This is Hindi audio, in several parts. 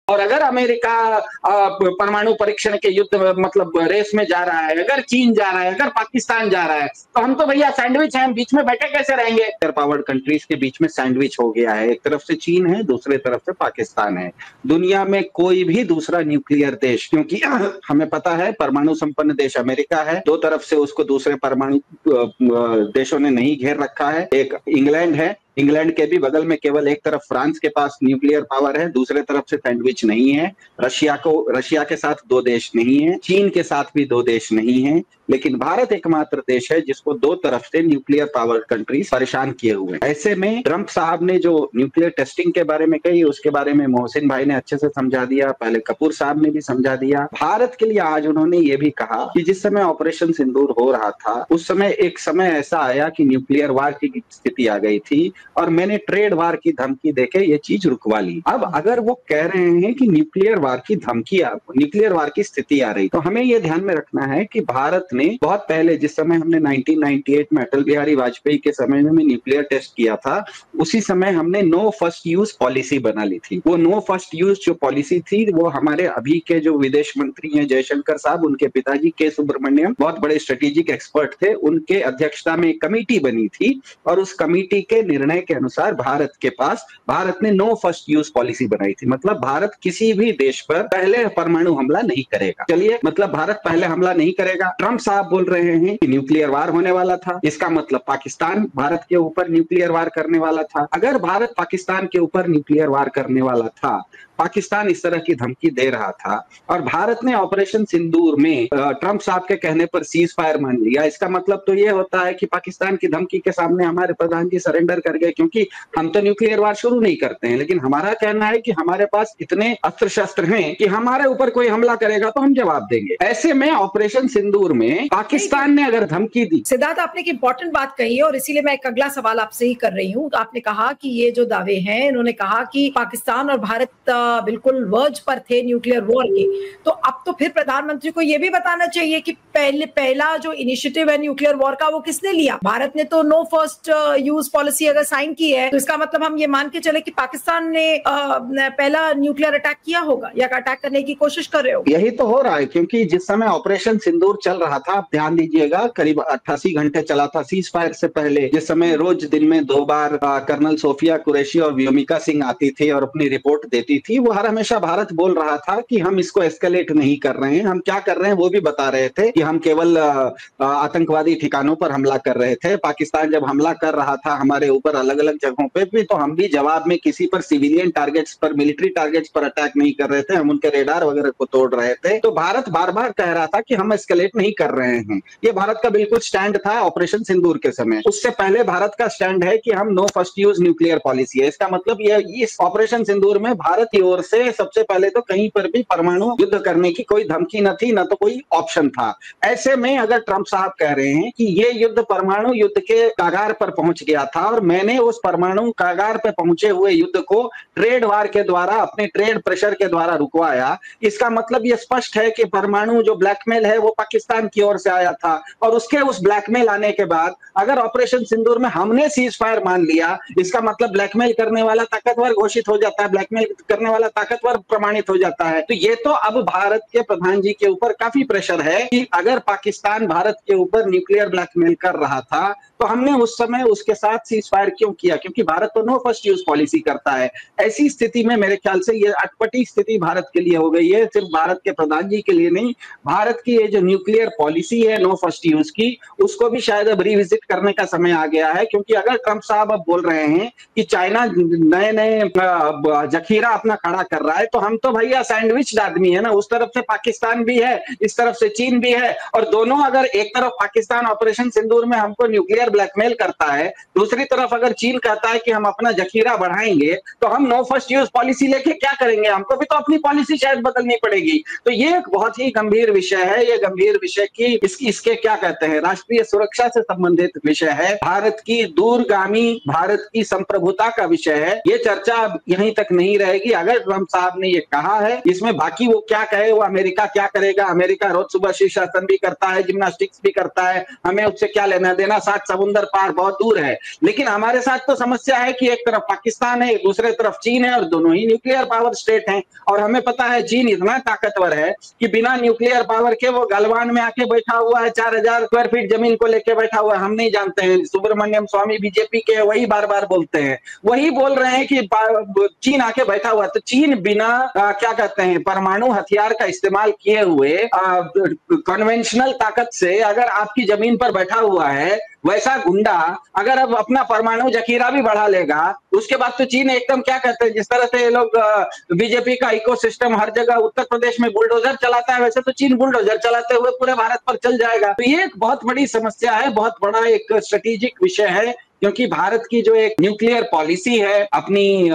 और अगर अमेरिका परमाणु परीक्षण के युद्ध मतलब रेस में जा रहा है, अगर चीन जा रहा है, अगर पाकिस्तान जा रहा है, तो हम तो भैया सैंडविच हैं, बीच में बैठे कैसे रहेंगे? पावर्ड कंट्रीज के बीच में सैंडविच हो गया है। एक तरफ से चीन है, दूसरे तरफ से पाकिस्तान है। दुनिया में कोई भी दूसरा न्यूक्लियर देश, क्योंकि हमें पता है परमाणु संपन्न देश अमेरिका है, दो तरफ से उसको दूसरे परमाणु देशों ने नहीं घेर रखा है। एक इंग्लैंड है, इंग्लैंड के भी बगल में केवल एक तरफ फ्रांस के पास न्यूक्लियर पावर है, दूसरे तरफ से सैंडविच नहीं है। रशिया के साथ दो देश नहीं है, चीन के साथ भी दो देश नहीं है, लेकिन भारत एकमात्र देश है जिसको दो तरफ से न्यूक्लियर पावर कंट्रीज परेशान किए हुए हैं। ऐसे में ट्रंप साहब ने जो न्यूक्लियर टेस्टिंग के बारे में कही, उसके बारे में मोहसिन भाई ने अच्छे से समझा दिया, पहले कपूर साहब ने भी समझा दिया। भारत के लिए आज उन्होंने ये भी कहा कि जिस समय ऑपरेशन सिंदूर हो रहा था, उस समय एक समय ऐसा आया कि न्यूक्लियर वार की स्थिति आ गई थी और मैंने ट्रेड वार की धमकी देके ये चीज रुकवा ली। अब अगर वो कह रहे हैं कि न्यूक्लियर वार की धमकी, न्यूक्लियर वार की स्थिति आ रही, तो हमें ये ध्यान में रखना है कि भारत ने बहुत पहले, जिस समय हमने 1998 में अटल बिहारी वाजपेयी के समय में न्यूक्लियर टेस्ट किया था, उसी समय हमने नो फर्स्ट यूज पॉलिसी बना ली थी। वो नो फर्स्ट यूज जो पॉलिसी थी, वो हमारे अभी के जो विदेश मंत्री हैं जयशंकर साहब, उनके पिताजी के सुब्रमण्यम बहुत बड़े स्ट्रेटेजिक एक्सपर्ट थे, उनके अध्यक्षता में एक कमेटी बनी थी और उस कमेटी के निर्णय के अनुसार भारत ने नो फर्स्ट यूज पॉलिसी बनाई थी। मतलब भारत किसी भी देश पर पहले परमाणु हमला नहीं करेगा। चलिए, मतलब भारत पहले हमला नहीं करेगा। ट्रंप साहब बोल रहे हैं कि न्यूक्लियर वार होने वाला था, इसका मतलब पाकिस्तान भारत के ऊपर न्यूक्लियर वार करने वाला था। अगर भारत पाकिस्तान के ऊपर न्यूक्लियर वार करने वाला था, पाकिस्तान इस तरह की धमकी दे रहा था और भारत ने ऑपरेशन सिंदूर में ट्रंप साहब के कहने पर सीज फायर मान लिया, इसका मतलब तो ये होता है कि पाकिस्तान की धमकी के सामने हमारे प्रधान जी सरेंडर कर गए, क्योंकि हम तो न्यूक्लियर वार शुरू नहीं करते हैं, लेकिन हमारा कहना है कि हमारे पास इतने अस्त्र शस्त्र हैं कि हमारे ऊपर कोई हमला करेगा तो हम जवाब देंगे। ऐसे में ऑपरेशन सिंदूर में पाकिस्तान ने अगर धमकी दी। सिद्धार्थ, आपने एक इंपॉर्टेंट बात कही है और इसीलिए मैं एक अगला सवाल आपसे ही कर रही हूँ। आपने कहा कि ये जो दावे हैं, इन्होंने कहा कि पाकिस्तान और भारत बिल्कुल वर्ज पर थे न्यूक्लियर वॉर के, तो अब तो फिर प्रधानमंत्री को यह भी बताना चाहिए कि पहला जो इनिशिएटिव है न्यूक्लियर वॉर का, वो किसने लिया? भारत ने तो नो फर्स्ट यूज पॉलिसी अगर साइन की है, तो इसका मतलब हम ये मान के चले कि पाकिस्तान ने पहला न्यूक्लियर अटैक किया होगा या अटैक करने की कोशिश कर रहे हो। यही तो हो रहा है, क्योंकि जिस समय ऑपरेशन सिंदूर चल रहा था, आप ध्यान दीजिएगा, करीब 88 घंटे चला था सीज फायर से पहले, जिस समय रोज दिन में 2 बार कर्नल सोफिया कुरैशी और व्योमिका सिंह आती थी और अपनी रिपोर्ट देती थी, वो हमेशा भारत बोल रहा था कि हम इसको एस्केलेट नहीं कर रहे हैं, हम क्या कर रहे हैं वो भी बता रहे थे कि हम केवल आतंकवादी ठिकानों पर हमला कर रहे थे। पाकिस्तान जब हमला कर रहा था हमारे ऊपर अलग अलग जगहों पे भी, तो हम भी जवाब में किसी पर सिविलियन टारगेट्स पर, मिलिट्री टारगेट्स पर अटैक नहीं कर रहे थे, हम उनके रेडार वगैरह को तोड़ रहे थे। तो भारत बार बार कह रहा था कि हम एस्केलेट नहीं कर रहे हैं। ये भारत का बिल्कुल स्टैंड था ऑपरेशन सिंदूर के समय। उससे पहले भारत का स्टैंड है कि हम no first use nuclear policy है। इसका मतलब ये इस ऑपरेशन सिंदूर में भारत की ओर से सबसे पहले तो कहीं पर भी परमाणु युद्ध करने की कोई धमकी न थी, न तो कोई ऑप्शन था। ऐसे में अगर ट्रंप साहब कह रहे हैं कि ये युद्ध परमाणु युद्ध के कागार पर पहुंच गया था और मैंने उस परमाणु कागार पर पहुंचे हुए युद्ध को ट्रेड वार के द्वारा, अपने ट्रेड प्रेशर के द्वारा रुकवाया, इसका मतलब ये स्पष्ट है कि परमाणु जो ब्लैकमेल है वो पाकिस्तान की ओर से आया था। और उसके उस ब्लैकमेल आने के बाद अगर ऑपरेशन सिंदूर में हमने सीज फायर मान लिया, इसका मतलब ब्लैकमेल करने वाला ताकतवर घोषित हो जाता है, ब्लैकमेल करने वाला ताकतवर प्रमाणित हो जाता है। तो ये तो अब भारत के प्रधान जी के ऊपर काफी प्रेशर है कि अगर पाकिस्तान भारत के ऊपर न्यूक्लियर ब्लैकमेल कर रहा था तो हमने उस समय उसके साथ सीज फायर क्यों किया? क्योंकि भारत तो नो फर्स्ट यूज पॉलिसी करता है। ऐसी स्थिति में मेरे ख्याल से ये अटपटी स्थिति भारत के लिए हो गई है, सिर्फ भारत के प्रधान जी के लिए नहीं, भारत की ये जो न्यूक्लियर पॉलिसी है नो फर्स्ट यूज की, उसको भी शायद अब रिविजिट करने का समय आ गया है। क्योंकि अगर ट्रंप साहब अब बोल रहे हैं कि चाइना नए नए जखीरा अपना खड़ा कर रहा है, तो हम तो भैया सैंडविच आदमी है ना, उस तरफ से पाकिस्तान भी है, इस तरफ से चीन भी है, और दोनों अगर एक तरफ पाकिस्तान ऑपरेशन सिंदूर में हमको न्यूक्लियर ब्लैकमेल करता है, दूसरी तरफ अगर चीन कहता है कि हम अपना जखीरा बढ़ाएंगे, तो हम नो फर्स्ट यूज पॉलिसी लेके क्या करेंगे? हमको भी तो अपनी पॉलिसी शायद बदलनी पड़ेगी। तो ये एक बहुत ही गंभीर विषय है। ये गंभीर विषय की इसके क्या कहते हैं, राष्ट्रीय सुरक्षा से संबंधित विषय है, भारत की दूरगामी, भारत की संप्रभुता का विषय है। ये चर्चा यहीं तक नहीं रहेगी। अगर अगर ट्रंप साहब ने ये कहा है, इसमें बाकी वो क्या कहे, वो अमेरिका क्या करेगा, अमेरिका रोज सुबह शीर्षासन भी करता है, जिम्नास्टिक्स भी करता है, हमें उससे क्या लेना देना, 7 समुंदर पार बहुत दूर है। लेकिन हमारे साथ तो समस्या है कि एक तरफ पाकिस्तान है, दूसरे तरफ चीन है, और दोनों ही न्यूक्लियर पावर स्टेट हैं। और हमें पता है चीन इतना ताकतवर है कि बिना न्यूक्लियर पावर के वो गलवान में आके बैठा हुआ है, 4000 स्क्वायर फीट जमीन को लेके बैठा हुआ है। हम नहीं जानते हैं, सुब्रमण्यम स्वामी बीजेपी के वही बार बार बोलते हैं, वही बोल रहे हैं कि चीन आके बैठा हुआ है। तो चीन बिना क्या कहते हैं परमाणु हथियार का इस्तेमाल किए हुए कन्वेंशनल ताकत से अगर आपकी जमीन पर बैठा हुआ है, वैसा गुंडा अगर अब अपना परमाणु जखीरा भी बढ़ा लेगा, उसके बाद तो चीन एकदम क्या कहते हैं, जिस तरह से ये लोग बीजेपी का इकोसिस्टम हर जगह उत्तर प्रदेश में बुलडोजर चलाता है, वैसे तो चीन बुलडोजर चलाते हुए पूरे भारत पर चल जाएगा। तो ये एक बहुत बड़ी समस्या है, बहुत बड़ा एक स्ट्रेटेजिक विषय है, क्योंकि भारत की जो एक न्यूक्लियर पॉलिसी है, अपनी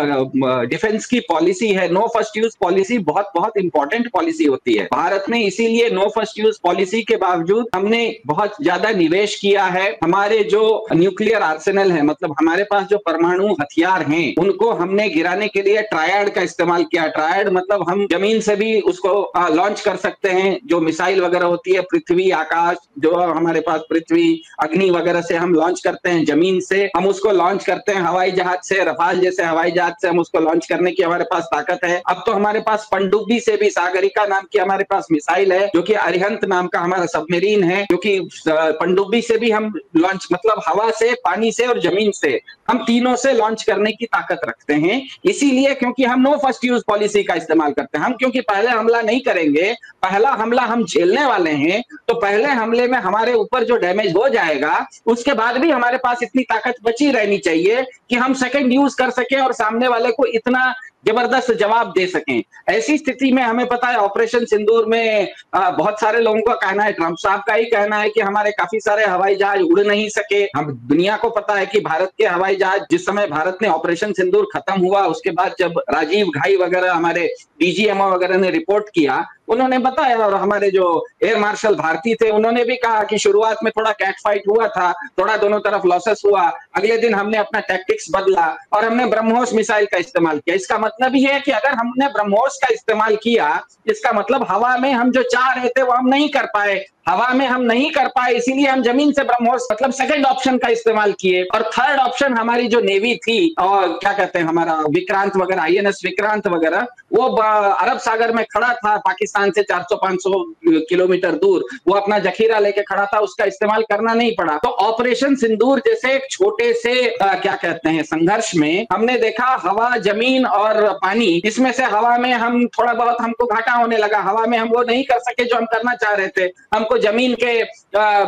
डिफेंस की पॉलिसी है, नो फर्स्ट यूज पॉलिसी बहुत बहुत इंपॉर्टेंट पॉलिसी होती है भारत में। इसीलिए नो फर्स्ट यूज पॉलिसी के बावजूद हमने बहुत ज्यादा निवेश किया है। हमारे जो न्यूक्लियर आर्सेनल है, मतलब हमारे पास जो परमाणु हथियार हैं, उनको हमने गिराने के लिए ट्रायड का इस्तेमाल किया। ट्रायड मतलब हम जमीन से भी उसको लॉन्च कर सकते हैं, जो मिसाइल वगैरह होती है, पृथ्वी आकाश, जो हमारे पास पृथ्वी अग्नि वगैरह से हम लॉन्च करते हैं, जमीन से हम उसको लॉन्च करते हैं, हवाई जहाज से, रफाल जैसे हवाई जहाज से हम उसको लॉन्च करने की हमारे पास ताकत है। अब तो हमारे पास पनडुब्बी से भी, सागरिका नाम की हमारे पास मिसाइल है, जो कि अरिहंत नाम का हमारा सबमरीन है, क्योंकि पनडुब्बी से भी हम लॉन्च, मतलब हवा से, पानी से और जमीन से, हम तीनों से लॉन्च करने की ताकत रखते हैं। इसीलिए क्योंकि हम नो फर्स्ट यूज पॉलिसी का इस्तेमाल करते हैं, हम क्योंकि पहले हमला नहीं करेंगे, पहला हमला हम झेलने वाले हैं, तो पहले हमले में हमारे ऊपर जो डैमेज हो जाएगा, उसके बाद भी हमारे पास इतनी ताकत बची रहनी चाहिए कि हम सेकंड यूज कर सकें और सामने वाले को इतना जबरदस्त जवाब दे सकें। ऐसी स्थिति में हमें पता है ऑपरेशन सिंदूर में बहुत सारे लोगों का कहना है, ट्रंप साहब का ही कहना है कि हमारे काफी सारे हवाई जहाज उड़ नहीं सके। हम दुनिया को पता है कि भारत के हवाई जहाज, जिस समय भारत ने ऑपरेशन सिंदूर खत्म हुआ, उसके बाद जब राजीव घाई वगैरह हमारे डीजीएमओ वगैरह ने रिपोर्ट किया, उन्होंने बताया, और हमारे जो एयर मार्शल भारती थे उन्होंने भी कहा कि शुरुआत में थोड़ा कैट फाइट हुआ था, थोड़ा दोनों तरफ लॉसेस हुआ, अगले दिन हमने अपना टैक्टिक्स बदला और हमने ब्रह्मोस मिसाइल का इस्तेमाल किया। इसका मतलब ये है कि अगर हमने ब्रह्मोस का इस्तेमाल किया, इसका मतलब हवा में हम जो चाह रहे थे वो हम नहीं कर पाए, हवा में हम नहीं कर पाए, इसीलिए हम जमीन से ब्रह्मोस, मतलब सेकंड ऑप्शन का इस्तेमाल किए। और थर्ड ऑप्शन हमारी जो नेवी थी, और क्या कहते हैं हमारा विक्रांत वगैरह, आईएनएस विक्रांत वगैरह, वो अरब सागर में खड़ा था पाकिस्तान से 400-500 किलोमीटर दूर, वो अपना जखीरा लेके खड़ा था, उसका इस्तेमाल करना नहीं पड़ा। तो ऑपरेशन सिंदूर जैसे एक छोटे से क्या कहते हैं संघर्ष में हमने देखा हवा, जमीन और पानी, इसमें से हवा में हम थोड़ा बहुत हमको घाटा होने लगा, हवा में हम वो नहीं कर सके जो हम करना चाह रहे थे, हमको जमीन के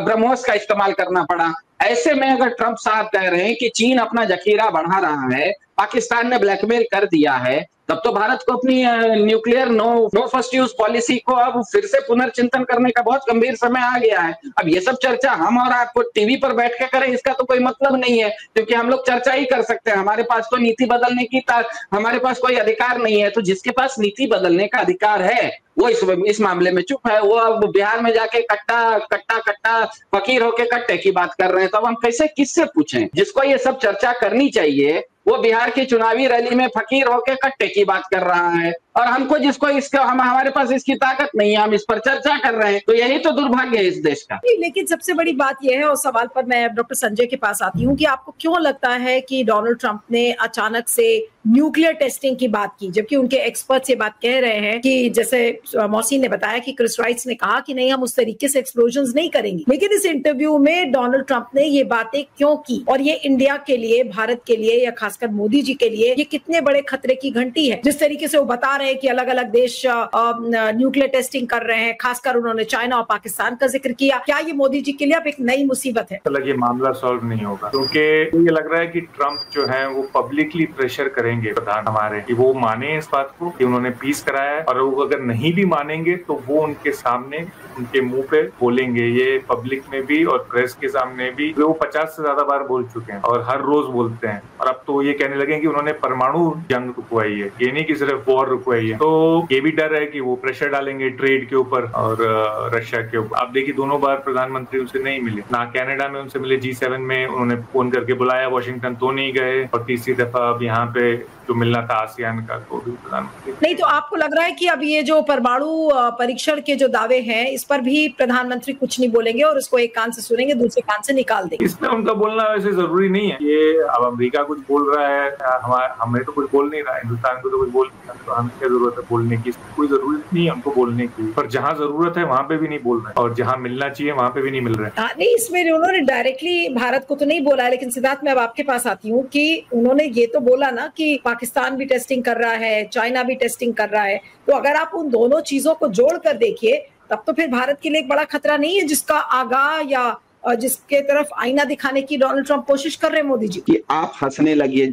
ब्रह्मोस का इस्तेमाल करना पड़ा। ऐसे में अगर ट्रंप साहब कह रहे हैं कि चीन अपना जखीरा बढ़ा रहा है, पाकिस्तान ने ब्लैकमेल कर दिया है, तब तो भारत को अपनी nuclear no first use policy को अब फिर से पुनर्चिंतन करने का बहुत गंभीर समय आ गया है। अब ये सब चर्चा हम और आपको टीवी पर बैठ के करें, इसका तो कोई मतलब नहीं है, क्योंकि हम लोग चर्चा ही कर सकते हैं, हमारे पास तो नीति बदलने की हमारे पास कोई अधिकार नहीं है। तो जिसके पास नीति बदलने का अधिकार है वो इस मामले में चुप है। वो अब बिहार में जाके कट्टा फकीर होके कट्टे की बात कर रहे हैं, तो अब हम कैसे किससे पूछें? जिसको ये सब चर्चा करनी चाहिए वो बिहार की चुनावी रैली में फकीर होके कट्टे की बात कर रहा है, और हमको जिसको इसका हमारे पास इसकी ताकत नहीं है, हम इस पर चर्चा कर रहे हैं। तो यही तो दुर्भाग्य है इस देश का। लेकिन सबसे बड़ी बात यह है, और सवाल पर मैं डॉक्टर संजय के पास आती हूँ, कि आपको क्यों लगता है कि डोनाल्ड ट्रंप ने अचानक से न्यूक्लियर टेस्टिंग की बात की, जबकि उनके एक्सपर्ट्स ये बात कह रहे हैं कि जैसे मौसी ने बताया कि क्रिस राइट्स ने कहा कि नहीं, हम उस तरीके से एक्सप्लोजन्स नहीं करेंगे। लेकिन इस इंटरव्यू में डोनाल्ड ट्रंप ने ये बातें क्यों की, और ये इंडिया के लिए, भारत के लिए, या खासकर मोदी जी के लिए ये कितने बड़े खतरे की घंटी है? जिस तरीके से वो बता रहे हैं कि अलग अलग देश न्यूक्लियर टेस्टिंग कर रहे हैं, खासकर उन्होंने चाइना और पाकिस्तान का जिक्र किया, क्या ये मोदी जी के लिए अब एक नई मुसीबत है? ये मामला सॉल्व नहीं होगा, क्योंकि ये लग रहा है कि ट्रंप जो है वो पब्लिकली प्रेशर करेंगे प्रधान हमारे कि वो माने इस बात को कि उन्होंने पीस कराया है, और वो अगर नहीं भी मानेंगे तो वो उनके सामने, उनके मुंह पे बोलेंगे, ये पब्लिक में भी और प्रेस के सामने भी। वो 50 से ज्यादा बार बोल चुके हैं और हर रोज बोलते हैं, और अब तो ये कहने लगे कि उन्होंने परमाणु जंग रुकवाई है, ये नहीं कि सिर्फ वॉर रुकवाई है। तो ये भी डर है कि वो प्रेशर डालेंगे ट्रेड के ऊपर और रशिया के ऊपर। आप देखिए दोनों बार प्रधानमंत्री उनसे नहीं मिले, ना कनाडा में उनसे मिले, G7 में उन्होंने फोन करके बुलाया, वॉशिंगटन तो नहीं गए, और तीसरी दफा अब यहाँ पे जो मिलना था आसियान का, तो भी प्रधानमंत्री नहीं। तो आपको लग रहा है कि अब ये जो परमाणु परीक्षण के जो दावे हैं इस पर भी प्रधानमंत्री कुछ नहीं बोलेंगे और उसको एक कान से सुनेंगे दूसरे कान से निकाल देंगे? इसमें उनका बोलना वैसे जरूरी नहीं है। ये अब अमेरिका कुछ बोल रहा है, हमें तो कुछ बोल नहीं रहा, हिंदुस्तान को तो कुछ बोल नहीं रहा, तो हमें क्या जरूरत है बोलने की? कोई जरूरत नहीं है उनको बोलने की। पर जहाँ जरूरत है वहां पे भी नहीं बोल रहे और जहाँ मिलना चाहिए वहां पे भी नहीं मिल रहे। नहीं, इसमें उन्होंने डायरेक्टली भारत को तो नहीं बोला है, लेकिन सिद्धार्थ मैं अब आपके पास आती हूँ कि उन्होंने ये तो बोला ना कि पाकिस्तान भी टेस्टिंग कर रहा है, चाइना भी टेस्टिंग कर रहा है। तो अगर आप उन दोनों चीजों को जोड़ कर देखिए तब तो फिर भारत के लिए एक बड़ा खतरा नहीं है जिसका आगाह या जिसके तरफ आईना दिखाने की डोनाल्ड ट्रंप कोशिश कर रहे हैं मोदी जी? कि आप हंसने लगिए,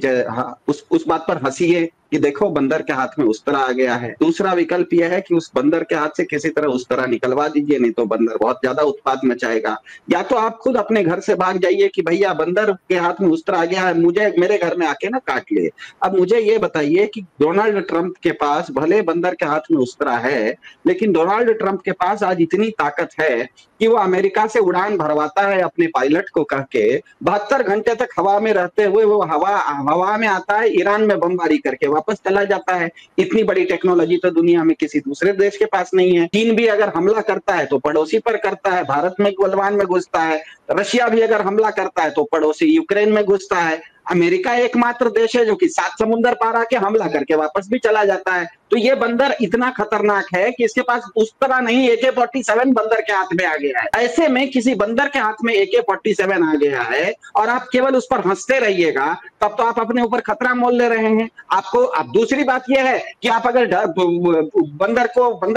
उस बात पर हंसिए कि देखो बंदर के हाथ में उस तरह आ गया है। दूसरा विकल्प यह है कि उस बंदर के हाथ से किसी तरह उस तरह निकलवा दीजिए, नहीं तो बंदर बहुत ज्यादा उत्पात मचाएगा। या तो आप खुद अपने घर से भाग जाइए कि भैया बंदर के हाथ में उस तरह आ गया है, मुझे मेरे घर में आके ना काट ले। अब मुझे ये बताइए कि डोनाल्ड ट्रंप के पास भले बंदर के हाथ में उस तरह है, लेकिन डोनाल्ड ट्रंप के पास आज इतनी ताकत है कि वो अमेरिका से उड़ान भरवाता है अपने पायलट को कह के, 72 घंटे तक हवा में रहते हुए वो हवा में आता है, ईरान में बमबारी करके वापस चला जाता है। इतनी बड़ी टेक्नोलॉजी तो दुनिया में किसी दूसरे देश के पास नहीं है। चीन भी अगर हमला करता है तो पड़ोसी पर करता है, भारत में गलवान में घुसता है। रशिया भी अगर हमला करता है तो पड़ोसी यूक्रेन में घुसता है। अमेरिका एकमात्र देश है जो कि 7 समुंदर पार आके हमला करके वापस भी चला जाता है। तो ये बंदर इतना खतरनाक है कि इसके पास उस तरह नहीं AK-47 बंदर के हाथ में आ गया है। ऐसे में किसी बंदर के हाथ में AK-47 आ गया है और आप केवल उस पर हंसते रहिएगा, तब तो आप अपने ऊपर खतरा मोल ले रहे हैं। आपको अब दूसरी बात यह है कि आप अगर बंदर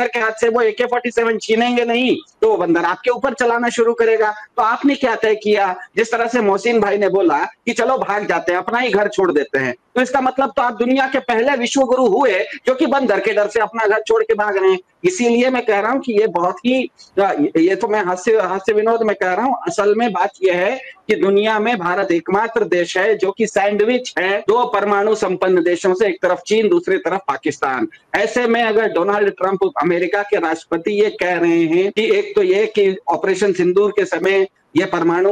के हाथ से वो AK-47 छीनेंगे नहीं तो वो बंदर आपके ऊपर चलाना शुरू करेगा। तो आपने क्या तय किया? जिस तरह से मोहसिन भाई ने बोला कि चलो भाग जाते हैं, अपना ही घर छोड़ देते हैं, तो इसका मतलब तो आप दुनिया के पहले विश्व गुरु हुए जो कि बंदर के डर से अपना घर छोड़ के भाग रहे हैं। इसीलिए मैं कह रहा हूं कि ये बहुत ही, ये तो मैं हास्य विनोद में कह रहा हूं, असल में बात यह है कि दुनिया में भारत एकमात्र देश है जो कि सैंडविच है 2 परमाणु संपन्न देशों से, एक तरफ चीन दूसरी तरफ पाकिस्तान। ऐसे में अगर डोनाल्ड ट्रंप अमेरिका के राष्ट्रपति ये कह रहे हैं कि एक तो ये कि ऑपरेशन सिंदूर के समय ये परमाणु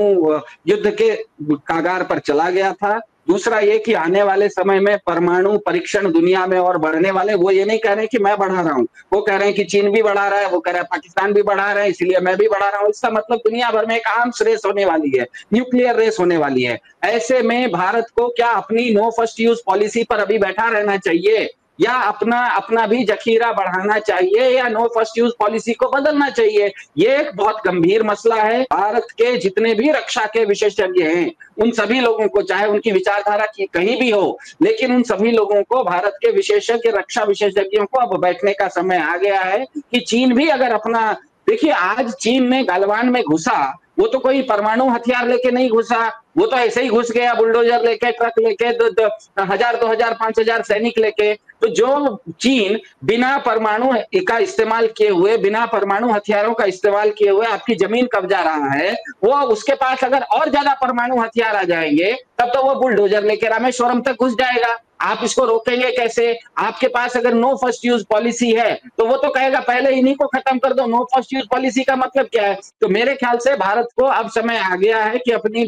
युद्ध के कागार पर चला गया था, दूसरा ये कि आने वाले समय में परमाणु परीक्षण दुनिया में और बढ़ने वाले, वो ये नहीं कह रहे कि मैं बढ़ा रहा हूं, वो कह रहे हैं कि चीन भी बढ़ा रहा है, वो कह रहा है पाकिस्तान भी बढ़ा रहा है, इसलिए मैं भी बढ़ा रहा हूं। इसका मतलब दुनिया भर में एक आर्म्स रेस होने वाली है, न्यूक्लियर रेस होने वाली है। ऐसे में भारत को क्या अपनी नो फर्स्ट यूज पॉलिसी पर अभी बैठा रहना चाहिए या अपना भी जखीरा बढ़ाना चाहिए या नो फर्स्ट यूज पॉलिसी को बदलना चाहिए? ये एक बहुत गंभीर मसला है। भारत के जितने भी रक्षा के विशेषज्ञ हैं उन सभी लोगों को, चाहे उनकी विचारधारा की कहीं भी हो, लेकिन उन सभी लोगों को, भारत के विशेषज्ञ, रक्षा विशेषज्ञों को अब बैठने का समय आ गया है कि चीन भी अगर अपना, देखिए आज चीन ने गलवान में घुसा, वो तो कोई परमाणु हथियार लेके नहीं घुसा, वो तो ऐसे ही घुस गया बुलडोजर लेके, ट्रक लेके, 1000, 2000, 5000 सैनिक लेके। तो जो चीन बिना परमाणु का इस्तेमाल किए हुए, बिना परमाणु हथियारों का इस्तेमाल किए हुए आपकी जमीन कब्जा रहा है, वो उसके पास अगर और ज्यादा परमाणु हथियार आ जाएंगे तब तो वो बुलडोजर लेके रामेश्वरम तक घुस जाएगा। आप इसको रोकेंगे कैसे? आपके पास अगर नो फर्स्ट यूज पॉलिसी है तो वो तो कहेगा पहले इन्हीं को खत्म कर दो। नो फर्स्ट यूज पॉलिसी का मतलब क्या है? तो मेरे ख्याल से भारत को अब समय आ गया है कि अपनी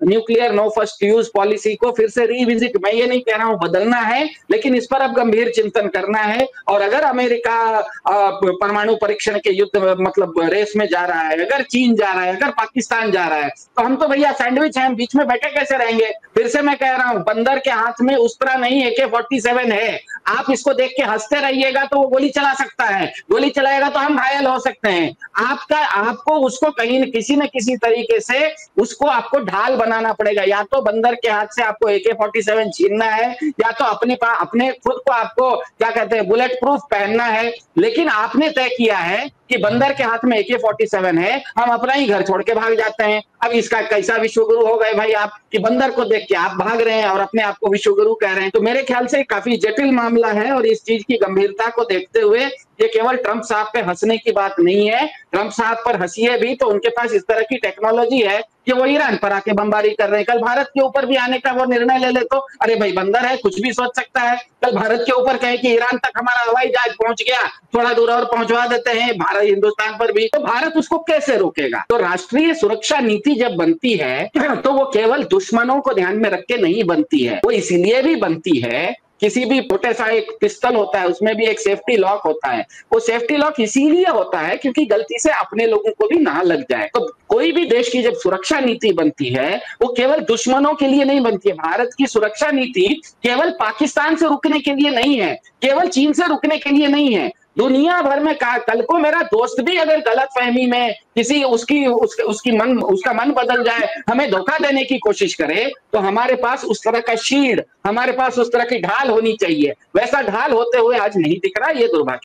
nuclear no first use policy को फिर से रिविजिट, मैं ये नहीं कह रहा हूं बदलना है, लेकिन इस पर अब गंभीर चिंतन करना है। और अगर अमेरिका परमाणु परीक्षण के युद्ध मतलब रेस में जा रहा है, अगर चीन जा रहा है, अगर पाकिस्तान जा रहा है, तो हम तो भैया सैंडविच हैं, बीच में बैठे कैसे रहेंगे? फिर से मैं कह रहा हूं, बंदर के हाथ में उस तरह नहीं AK-47 है। आप इसको देख के हंसते रहिएगा तो वो गोली चला सकता है, गोली चलाएगा तो हम घायल हो सकते हैं। आपको उसको कहीं किसी न किसी तरीके से उसको आपको ढाल बनाना पड़ेगा। या तो बंदर के हाथ से आपको AK-47 छीनना है या तो अपने खुद को आपको क्या कहते हैं बुलेट प्रूफ पहनना है। लेकिन आपने तय किया है कि बंदर के हाथ में AK-47 है, हम अपना ही घर छोड़ के भाग जाते हैं। अब इसका कैसा विश्वगुरु हो गए भाई आप कि बंदर को देख के आप भाग रहे हैं और अपने आप को विश्वगुरु कह रहे हैं? तो मेरे ख्याल से काफी जटिल मामला है और इस चीज की गंभीरता को देखते हुए ये केवल ट्रंप साहब पे हंसने की बात नहीं है। ट्रंप साहब पर हंसिए भी तो उनके पास इस तरह की टेक्नोलॉजी है कि वो ईरान पर आके बमबारी कर रहे हैं। कल भारत के ऊपर भी आने का वो निर्णय ले ले तो अरे भाई बंदर है, कुछ भी सोच सकता है। कल भारत के ऊपर कहे कि ईरान तक हमारा हवाई जहाज पहुंच गया, थोड़ा दूर और पहुंचवा देते हैं भारत हिंदुस्तान पर भी, तो भारत उसको कैसे रोकेगा? तो राष्ट्रीय सुरक्षा नीति जब बनती है तो वो केवल दुश्मनों को ध्यान में रख के नहीं बनती है, वो इसीलिए भी बनती है किसी भी छोटे सा एक पिस्टल होता है, उसमें भी एक सेफ्टी लॉक होता है। वो सेफ्टी लॉक इसीलिए होता है क्योंकि गलती से अपने लोगों को भी ना लग जाए। तो कोई भी देश की जब सुरक्षा नीति बनती है वो केवल दुश्मनों के लिए नहीं बनती है। भारत की सुरक्षा नीति केवल पाकिस्तान से रुकने के लिए नहीं है, केवल चीन से रुकने के लिए नहीं है। दुनिया भर में कल को मेरा दोस्त भी अगर गलतफहमी में किसी उसका मन बदल जाए, हमें धोखा देने की कोशिश करे, तो हमारे पास उस तरह का शील्ड, हमारे पास उस तरह की ढाल होनी चाहिए। वैसा ढाल होते हुए आज नहीं दिख रहा, ये दुर्भाग्य।